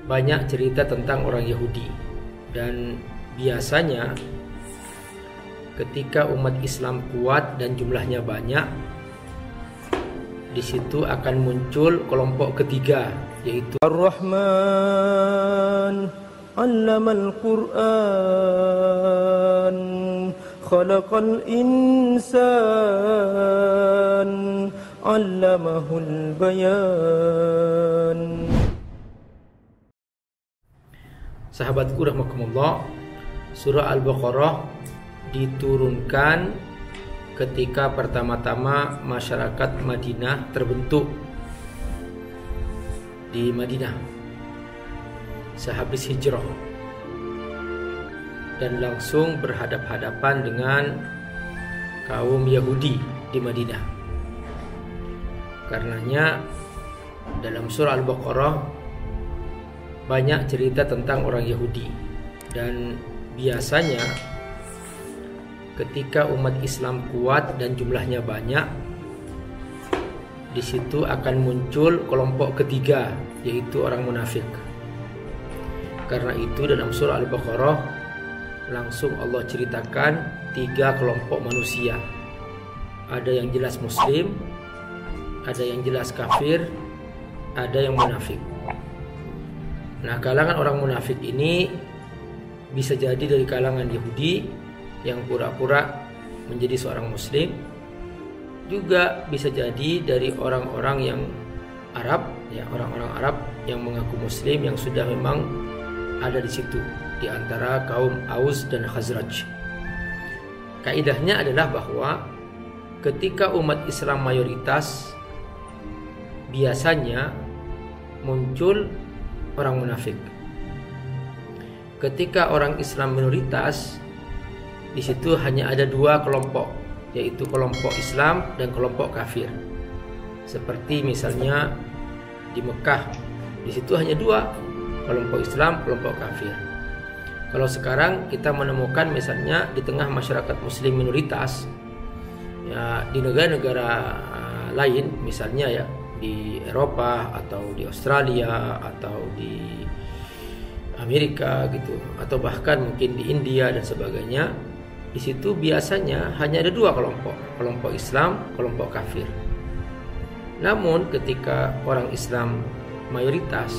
banyak cerita tentang orang Yahudi, dan biasanya ketika umat Islam kuat dan jumlahnya banyak, di situ akan muncul kelompok ketiga, yaitu Ar-Rahman 'allamal Qur'an khalaqal insan 'allamahul bayan. Sahabatku rahimakumullah, surah Al-Baqarah diturunkan ketika pertama-tama masyarakat Madinah terbentuk di Madinah sehabis hijrah, dan langsung berhadap-hadapan dengan kaum Yahudi di Madinah. Karenanya dalam surah Al-Baqarah banyak cerita tentang orang Yahudi, dan biasanya ketika umat Islam kuat dan jumlahnya banyak, di situ akan muncul kelompok ketiga, yaitu orang munafik. Karena itu dalam surah Al-Baqarah langsung Allah ceritakan 3 kelompok manusia. Ada yang jelas muslim, ada yang jelas kafir, ada yang munafik. Nah, kalangan orang munafik ini bisa jadi dari kalangan Yahudi yang pura-pura menjadi seorang muslim, juga bisa jadi dari orang-orang yang Arab, ya, orang-orang Arab yang mengaku muslim yang sudah memang ada di situ di antara kaum Aus dan Khazraj. Kaidahnya adalah bahwa ketika umat Islam mayoritas, biasanya muncul orang munafik. Ketika orang Islam minoritas, di situ hanya ada 2 kelompok, yaitu kelompok Islam dan kelompok kafir. Seperti misalnya di Mekah, di situ hanya 2, kelompok Islam, kelompok kafir. Kalau sekarang kita menemukan misalnya di tengah masyarakat muslim minoritas, ya, di negara-negara lain, misalnya ya di Eropa atau di Australia atau di Amerika gitu, atau bahkan mungkin di India dan sebagainya, di situ biasanya hanya ada 2 kelompok, kelompok Islam, kelompok kafir. Namun ketika orang Islam mayoritas,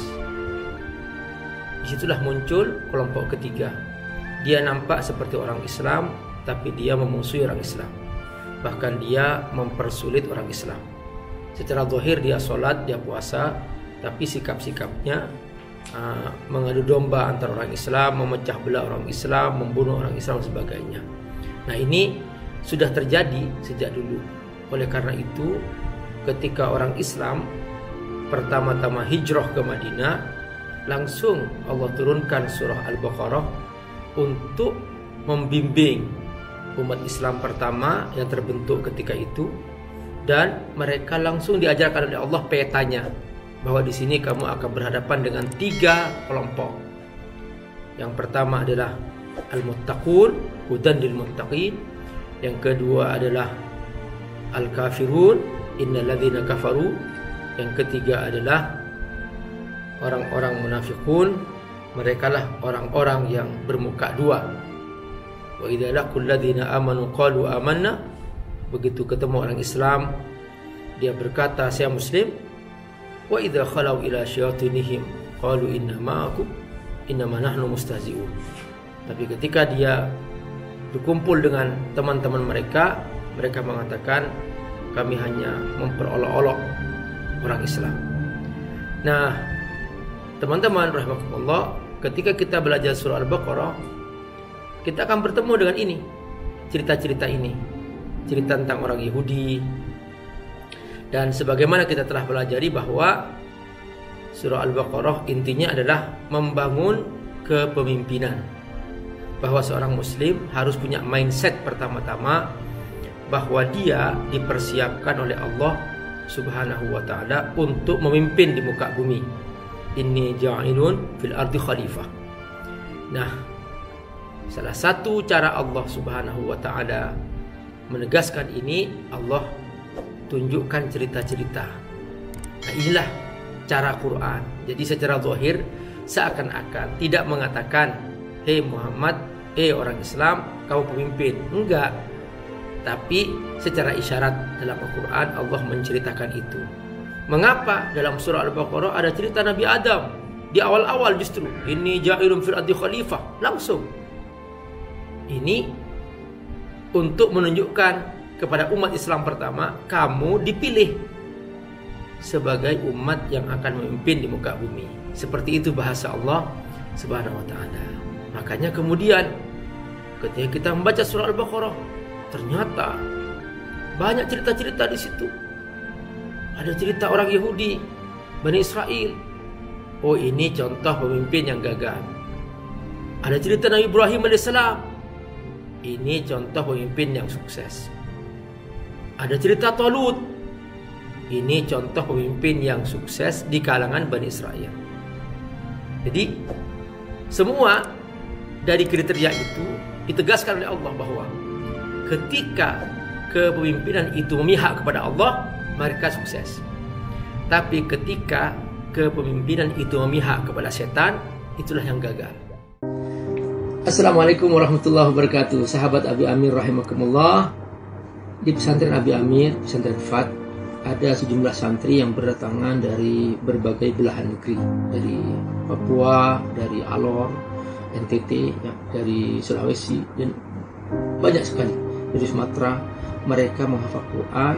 disitulah muncul kelompok ketiga. Dia nampak seperti orang Islam, tapi dia memusuhi orang Islam. Bahkan dia mempersulit orang Islam. Secara zahir dia sholat, dia puasa, tapi sikap-sikapnya mengadu domba antara orang Islam, memecah belah orang Islam, membunuh orang Islam dan sebagainya. Nah, ini sudah terjadi sejak dulu. Oleh karena itu, ketika orang Islam pertama-tama hijrah ke Madinah, langsung Allah turunkan surah Al-Baqarah untuk membimbing umat Islam pertama yang terbentuk ketika itu, dan mereka langsung diajarkan oleh Allah petanya bahwa di sini kamu akan berhadapan dengan 3 kelompok. Yang pertama adalah al-muttaqun, hudan lil muttaqin. Yang kedua adalah al-kafirun, innal ladzina kafaru. Yang ketiga adalah orang-orang munafikun, merekalah orang-orang yang bermuka 2. Wa idza laqul ladzina amanu qalu amanna. Begitu ketemu orang Islam, dia berkata saya muslim. Wa idza khalau ila syayatinihim qalu inna ma'akum innama nahnu mustahzi'un. Tapi ketika dia berkumpul dengan teman-teman mereka, mereka mengatakan kami hanya memperolok-olok orang Islam. Nah, teman-teman rahimakumullah, ketika kita belajar surah Al-Baqarah, kita akan bertemu dengan ini, cerita-cerita ini, cerita tentang orang Yahudi. Dan sebagaimana kita telah pelajari bahwa surah Al-Baqarah intinya adalah membangun kepemimpinan, bahwa seorang muslim harus punya mindset pertama-tama bahwa dia dipersiapkan oleh Allah Subhanahu wa ta'ala untuk memimpin di muka bumi. Inni ja'ilun fil ardi khalifah. Nah, salah satu cara Allah Subhanahu wa ta'ala menegaskan ini, Allah tunjukkan cerita-cerita. Nah, inilah cara Quran. Jadi secara zahir seakan-akan tidak mengatakan, hei Muhammad, orang Islam, kamu pemimpin. Enggak. Tapi secara isyarat dalam Al-Quran Allah menceritakan itu. Mengapa dalam surah Al-Baqarah ada cerita Nabi Adam? Di awal-awal justru, ini ja'ilun fil ardi khalifah. Langsung. Ini untuk menunjukkan kepada umat Islam pertama, kamu dipilih sebagai umat yang akan memimpin di muka bumi. Seperti itu bahasa Allah Subhanahu wa ta'ala. Makanya kemudian ketika kita membaca surah Al-Baqarah, ternyata banyak cerita-cerita di situ. Ada cerita orang Yahudi, Bani Israel. Oh, ini contoh pemimpin yang gagal. Ada cerita Nabi Ibrahim alaihissalam. Ini contoh pemimpin yang sukses. Ada cerita Talut. Ini contoh pemimpin yang sukses di kalangan Bani Israel. Jadi semua dari kriteria itu ditegaskan oleh Allah bahwa ketika kepemimpinan itu memihak kepada Allah, mereka sukses. Tapi ketika kepemimpinan itu memihak kepada setan, itulah yang gagal. Assalamualaikum warahmatullahi wabarakatuh. Sahabat Abi Amir rahimakumullah. Di pesantren Abi Amir, pesantren FAT, ada sejumlah santri yang berdatangan dari berbagai belahan negeri, dari Papua, dari Alor, NTT, ya, dari Sulawesi, dan banyak sekali dari Sumatera. Mereka menghafal Quran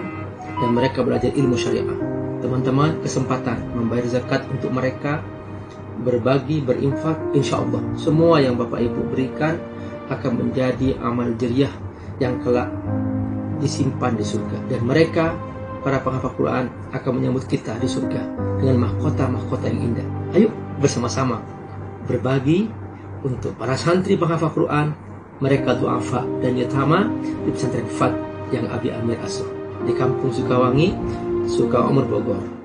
dan mereka belajar ilmu syariah. Teman-teman, kesempatan membayar zakat untuk mereka, berbagi, berinfak, insya Allah semua yang Bapak Ibu berikan akan menjadi amal jariah yang kelak disimpan di surga. Dan mereka, para penghafal Quran, akan menyambut kita di surga dengan mahkota-mahkota yang indah. Ayo bersama-sama berbagi untuk para santri penghafal Quran, mereka du'afa dan yatama di pesantren FAT yang Abi Amir asuh di Kampung Sukawangi, Sukaumur, Bogor.